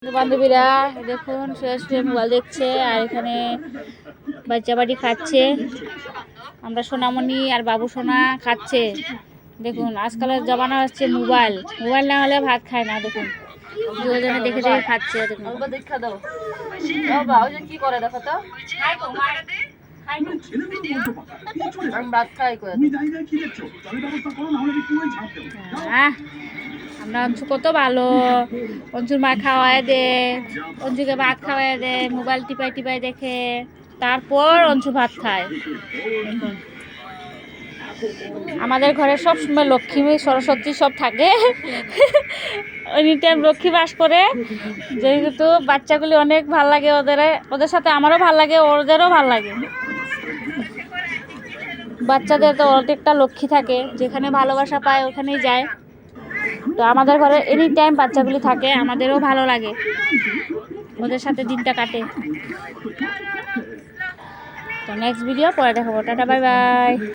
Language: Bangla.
বান্ধবীরা দেখুন শুয়ে মোবাইল দেখছে আর এখানে বাচ্চা বাড়ি খাচ্ছে। আমরা সোনামণি আর বাবু সোনা খাচ্ছে। দেখুন আজকালের জমানা হচ্ছে মোবাইল না হলে ভাত খায় না। দেখুন দুজনে দেখে দেখে খাচ্ছে। দেখুন কি করে দেখো তো ভাত খাই আমরা অঞ্চু কত ভালো। অঞ্চুর মা খাওয়ায় দে, অঞ্চুকে ভাত খাওয়াই দে, মোবাইল টিপাই টিপাই দেখে, তারপর অঞ্চু ভাত খায়। আমাদের ঘরে সব সময় লক্ষ্মী সরস্বতী সব থাকে, এনি টাইম লক্ষ্মী বাস করে। যেহেতু বাচ্চাগুলি অনেক ভাল লাগে ওদের সাথে আমারও ভাল লাগে, ওদেরও ভাল লাগে। বাচ্চাদের তো অনেকটা লক্ষ্মী থাকে, যেখানে ভালোবাসা পায় ওখানেই যায়। তো আমাদের ঘরে এনি টাইম বাচ্চাগুলি থাকে, আমাদেরও ভালো লাগে, ওদের সাথে দিনটা কাটে। তো নেক্সট ভিডিও পরে দেখাবো। Tata, bye bye.